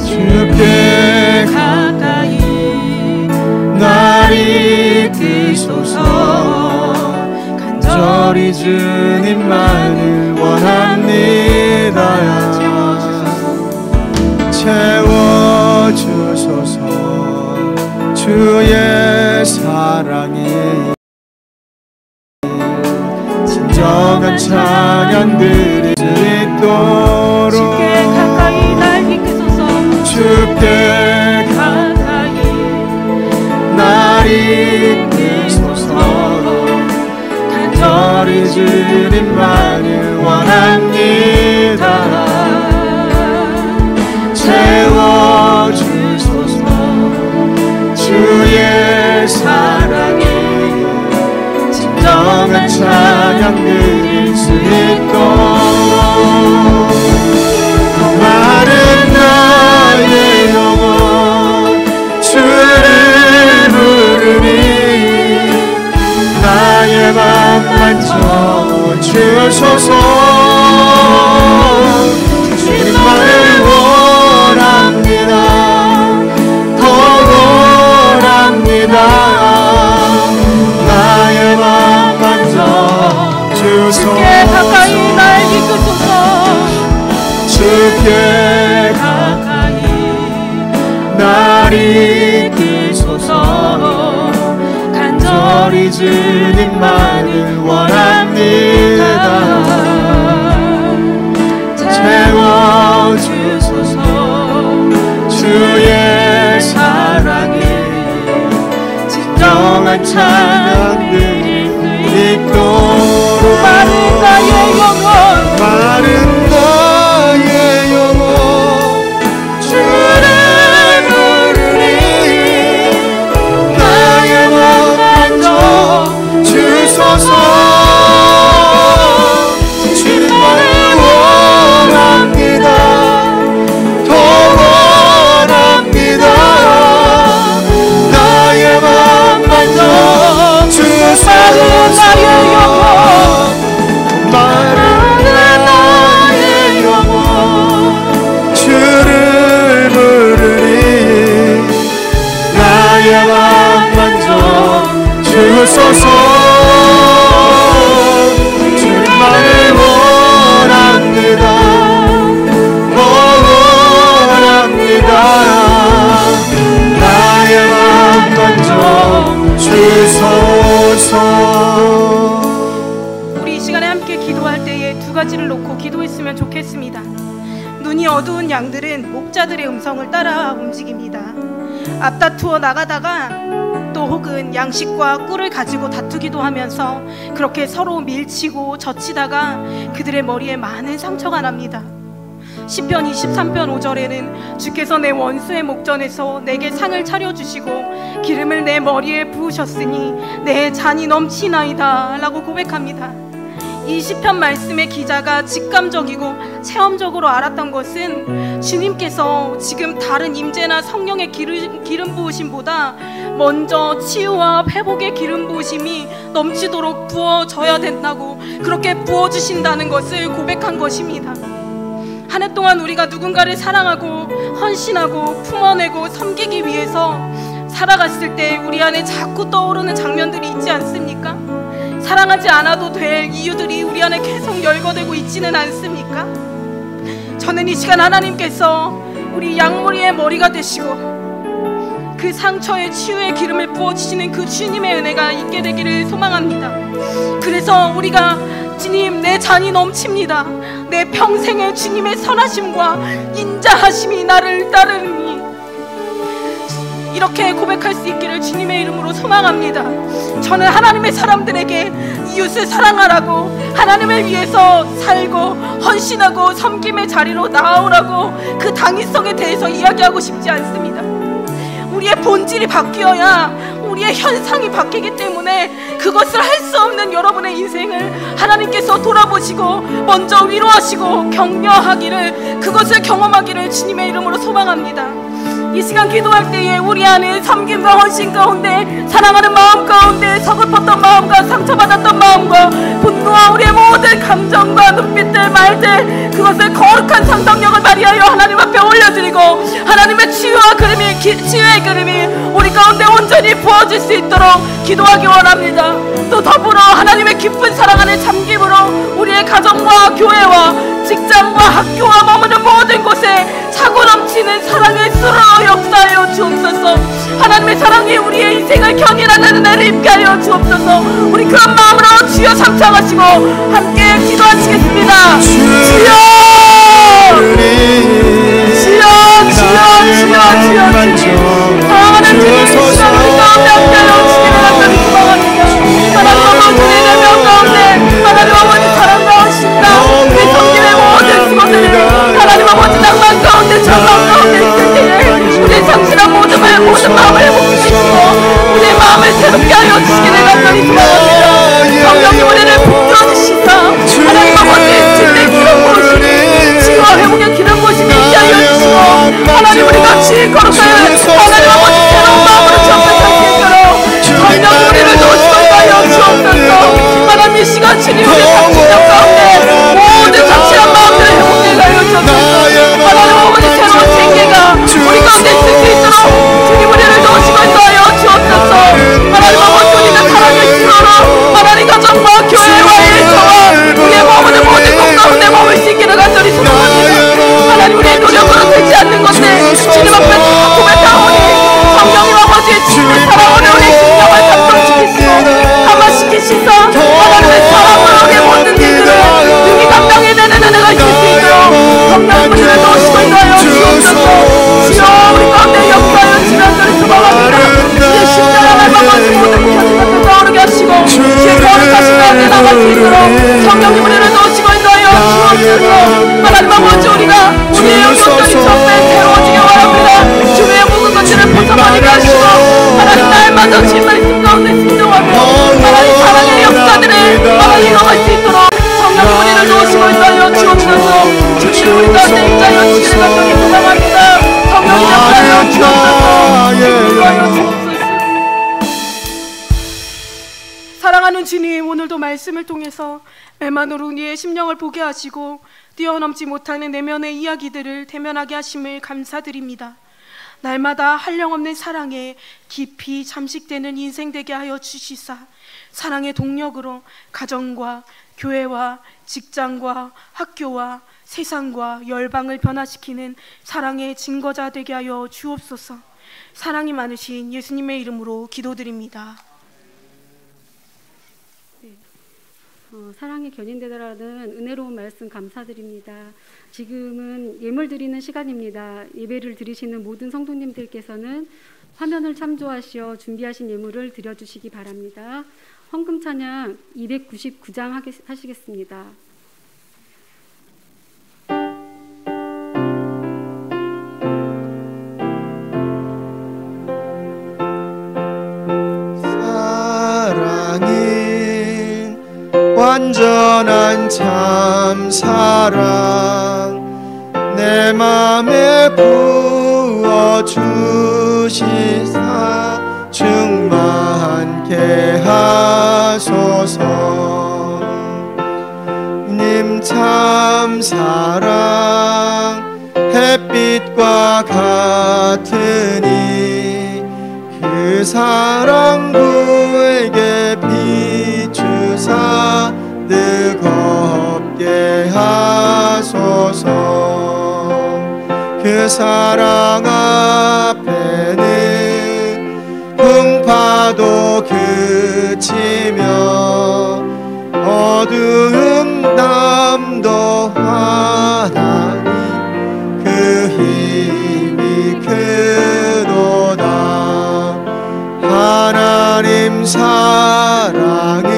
[SPEAKER 3] 주께 가까이 날 이끄소서. 간절히 주님만을 원합니다. 채워주소서. 주의 사랑이 진정한 찬양 드릴 수 있도록
[SPEAKER 1] 주께 가까이 날 이끄소서.
[SPEAKER 3] 주께 가까이 날 이끄소서. 간절히 주님만을 원합니다. 채워주소서. 주의 사랑이 진정한 찬양 드릴 수 있도록 높게 가까이 날 이끄소서. 간절히 주님만을 원합니다. 채워주소서. 주의 사랑이 진정한 찬양을 있도록. 마른 나의 영혼, 마른 나의 영혼 주를 부르리. 나의 맘 만져 주소서. 주님만을 원합니다. 더 원합니다. 나의 맘 만져 주소서. 나의 영혼, 마른 나의 영혼 주를 부르리. 나의 맘 만져 주소서. 주님만을 원합니다. 원합니다. 나의 맘 만져 주소서.
[SPEAKER 5] 우리 이 시간에 함께 기도할 때에 두 가지를 놓고 기도했으면 좋겠습니다. 눈이 어두운 양들은 목자들의 음성을 따라 움직입니다. 앞다투어 나가다가 또 혹은 양식과 꿀을 가지고 다투기도 하면서 그렇게 서로 밀치고 젖히다가 그들의 머리에 많은 상처가 납니다. 시편 23편 5절에는 주께서 내 원수의 목전에서 내게 상을 차려주시고 기름을 내 머리에 부으셨으니 내 잔이 넘치나이다 라고 고백합니다. 이 시편 말씀의 기자가 직감적이고 체험적으로 알았던 것은 주님께서 지금 다른 임재나 성령의 기름 부으심보다 먼저 치유와 회복의 기름 부으심이 넘치도록 부어져야 된다고, 그렇게 부어주신다는 것을 고백한 것입니다. 한 해 동안 우리가 누군가를 사랑하고 헌신하고 품어내고 섬기기 위해서 살아갔을 때 우리 안에 자꾸 떠오르는 장면들이 있지 않습니까? 사랑하지 않아도 될 이유들이 우리 안에 계속 열거되고 있지는 않습니까? 저는 이 시간 하나님께서 우리 양머리의 머리가 되시고 그 상처에 치유의 기름을 부어주시는 그 주님의 은혜가 있게 되기를 소망합니다. 그래서 우리가 주님, 내 잔이 넘칩니다. 내 평생의 주님의 선하심과 인자하심이 나를 따르니 이렇게 고백할 수 있기를 주님의 이름으로 소망합니다. 저는 하나님의 사람들에게 이웃을 사랑하라고, 하나님을 위해서 살고 헌신하고 섬김의 자리로 나아오라고 그 당위성에 대해서 이야기하고 싶지 않습니다. 우리의 본질이 바뀌어야 우리의 현상이 바뀌기 때문에 그것을 할 수 없는 여러분의 인생을 하나님께서 돌아보시고 먼저 위로하시고 격려하기를, 그것을 경험하기를 주님의 이름으로 소망합니다. 이 시간 기도할 때에 우리 안에 섬김과 헌신 가운데, 사랑하는 마음 가운데, 서글펐던 마음과 상처받았던 마음과 분노와 우리의 모든 감정과 눈빛들, 말들, 그것을 거룩한 상상력을 발휘하여 하나님 앞에 올려드리고 하나님의 치유의 그림이 우리 가운데 온전히 부어질 수 있도록 기도하기 원합니다. 또 더불어 하나님의 깊은 사랑 안에 잠김으로 우리의 가정과 교회와 직장과 학교와 머무는 모든 곳에 차고 넘치는 사랑의 수로 역사하여 주옵소서. 하나님의 사랑이 우리의 인생을 견인하는 은혜를 입게 하여 주옵소서. 우리 그런 마음으로 주여 삼창하시고 함께 기도하시겠습니다. 주여, 사랑하는 주님, 시간 우리 가운데 함께하여 주시기를 간절히 소망합니다. 하나님 아버지, 내 명 가운데 하나님 아버지 사랑과 헌신과 내 섬김의 모든 수고들을 하나님 아버지 낭만 가운데 절망 가운데 있을 때에 우리의 상실한 모든 마음을 회복시키시고 우리의 마음을 새롭게 하여 주시기를 간절히 소망합니다. 성령님 우리를 붙들어주시사 하나님 아버지 진리의 기름 부으시니 치유와 회복의 기름 부으시니 있게 하여 주시고 하나님 우리 같이 거룩하여 하나님 아버지 새로운 마음으로 정착할 수 있도록 성령 우리를 도우시고 하여 주옵소서. 하나님 이 시간 주님 우리의 상실력 가운데 모든 상실한 마음들을 회복되게 하여 주옵소서. 하나님 아버지 새로운 생계가 우리 가운데 있을 수 있도록 주님 우리를 도우시고 하여 주옵소서. 하나님 아버지 우리는 사랑의 주로로 하나님 가정과 교회와 일터와 우리의 머무는 모든 곳 가운데 머물 수 있기를 간절히 소망합니다. 하나님
[SPEAKER 6] 전신 말씀 가운데 순종하며 하나님 사랑의 역사들을 하나님 이뤄갈 수 있도록 성령 우리를 도우시고 인도하여 주옵소서. 주님 우리 가운데 임자여 주시는 감동이 소망합니다. 성령 역사하여 주옵소서. 인도하여 주옵소서. 사랑하는 주님, 오늘도 말씀을 통해서 애만으로 우리의 심령을 보게 하시고 뛰어넘지 못하는 내면의 이야기들을 대면하게 하심을 감사드립니다. 날마다 한량없는 사랑에 깊이 잠식되는 인생 되게 하여 주시사 사랑의 동력으로 가정과 교회와 직장과 학교와 세상과 열방을 변화시키는 사랑의 증거자 되게 하여 주옵소서. 사랑이 많으신 예수님의 이름으로 기도드립니다.
[SPEAKER 1] 사랑의 견인되다라는 은혜로운 말씀 감사드립니다. 지금은 예물 드리는 시간입니다. 예배를 드리시는 모든 성도님들께서는 화면을 참조하시어 준비하신 예물을 드려주시기 바랍니다. 헌금 찬양 299장 하시겠습니다.
[SPEAKER 3] 완전한 참 사랑 내 맘에 부어주시사 충만케 하소서. 님 참 사랑 햇빛과 같으니 그 사랑 누구에게 비추사 뜨겁게 하소서. 그 사랑 앞에는 풍파도 그치며 어두운 담도 하나니 그 힘이 크도다. 하나님 사랑은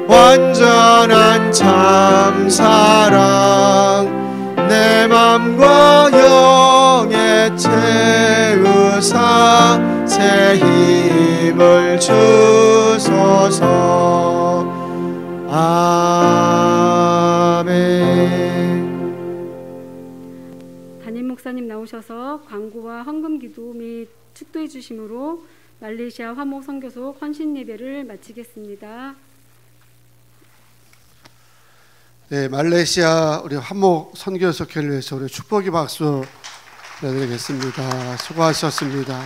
[SPEAKER 3] 완전한 참 사랑 내 맘과 영에 채우사 새 힘을 주소서. 아멘.
[SPEAKER 1] 담임 목사님 나오셔서 광고와 헌금 기도 및 축도해 주심으로 말레이시아 화목 선교소 헌신 예배를 마치겠습니다.
[SPEAKER 7] 네, 말레이시아 우리 화목 선교소 교회를 위해서 우리 축복의 박수 드리겠습니다. 수고하셨습니다.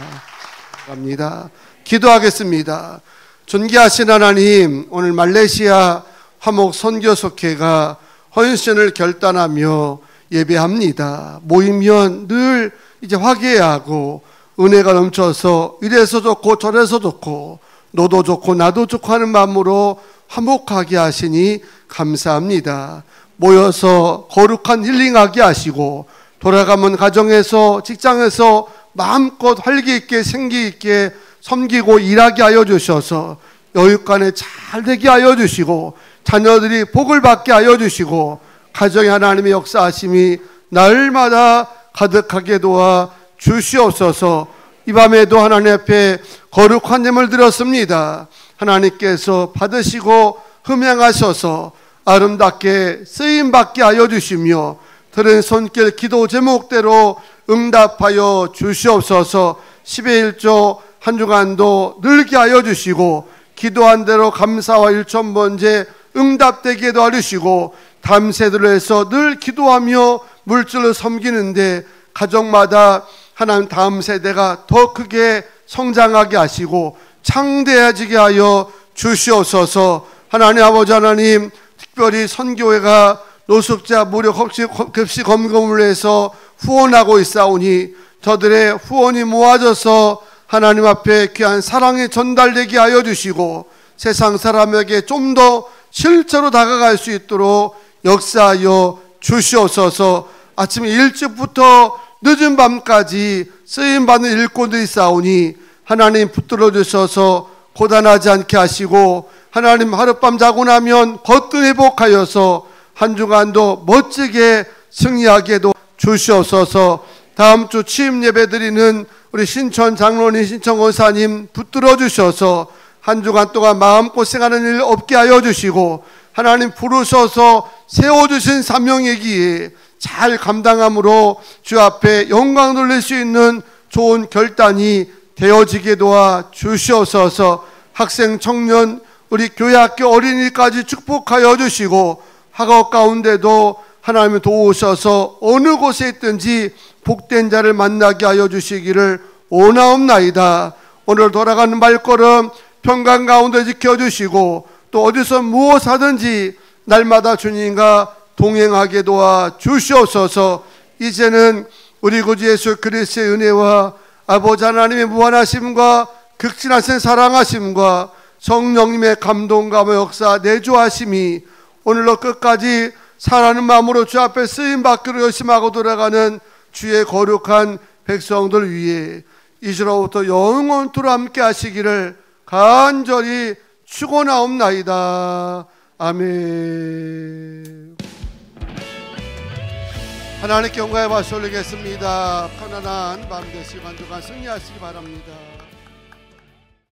[SPEAKER 7] 감사합니다. 기도하겠습니다. 존귀하신 하나님, 오늘 말레이시아 화목 선교소 교회가 헌신을 결단하며 예배합니다. 모이면 늘 이제 화기애애하고 은혜가 넘쳐서 이래서 좋고 저래서 좋고 너도 좋고 나도 좋고 하는 마음으로 화목하게 하시니 감사합니다. 모여서 거룩한 힐링하게 하시고 돌아가면 가정에서 직장에서 마음껏 활기 있게 생기 있게 섬기고 일하게 하여 주셔서 여육간에 잘 되게 하여 주시고 자녀들이 복을 받게 하여 주시고 가정에 하나님의 역사하심이 날마다 가득하게 도와 주시옵소서. 이 밤에도 하나님 앞에 거룩한 예물 드렸습니다. 하나님께서 받으시고 흠양하셔서 아름답게 쓰임받게 하여 주시며 들은 손길 기도 제목대로 응답하여 주시옵소서. 10의 1조 한 주간도 늘게 하여 주시고 기도한 대로 감사와 일천번제 응답되게 도와주시고 다음 세대로 해서 늘 기도하며 물질을 섬기는데 가정마다 하나님 다음 세대가 더 크게 성장하게 하시고 창대해지게 하여 주시옵소서. 하나님 아버지 하나님, 특별히 선교회가 노숙자 무료 급식 검금을 해서 후원하고 있사오니 저들의 후원이 모아져서 하나님 앞에 귀한 사랑이 전달되게 하여 주시고 세상 사람에게 좀 더 실제로 다가갈 수 있도록 역사하여 주시옵소서. 아침 일찍부터 늦은 밤까지 쓰임받는 일꾼들이 싸우니 하나님 붙들어 주셔서 고단하지 않게 하시고 하나님 하룻밤 자고 나면 거뜬 회복하여서 한 주간도 멋지게 승리하게도 주시옵소서. 다음 주 취임 예배 드리는 우리 신천 장로님, 신천 권사님 붙들어 주셔서 한 주간 동안 마음고생하는 일 없게 하여 주시고 하나님 부르셔서 세워주신 사명이기에 잘 감당함으로 주 앞에 영광 돌릴 수 있는 좋은 결단이 되어지게 도와 주시옵소서. 학생, 청년, 우리 교회학교 어린이까지 축복하여 주시고 학업 가운데도 하나님을 도우셔서 어느 곳에 있든지 복된 자를 만나게 하여 주시기를 원하옵나이다. 오늘 돌아가는 발걸음 평강 가운데 지켜주시고 또 어디서 무엇하든지 날마다 주님과 동행하게 도와 주시옵소서. 이제는 우리 구주 예수 그리스도의 은혜와 아버지 하나님의 무한하심과 극진하신 사랑하심과 성령님의 감동과 역사 내주하심이 오늘로 끝까지 사랑하는 마음으로 주 앞에 쓰임받기로 열심하고 돌아가는 주의 거룩한 백성들 위해 이제로부터 영원토록 함께 하시기를 간절히 축원하옵나이다. 아멘. 하나님께 영광의 박수 올리겠습니다. 편안한 밤 되시고 한 주간 승리하시기 바랍니다.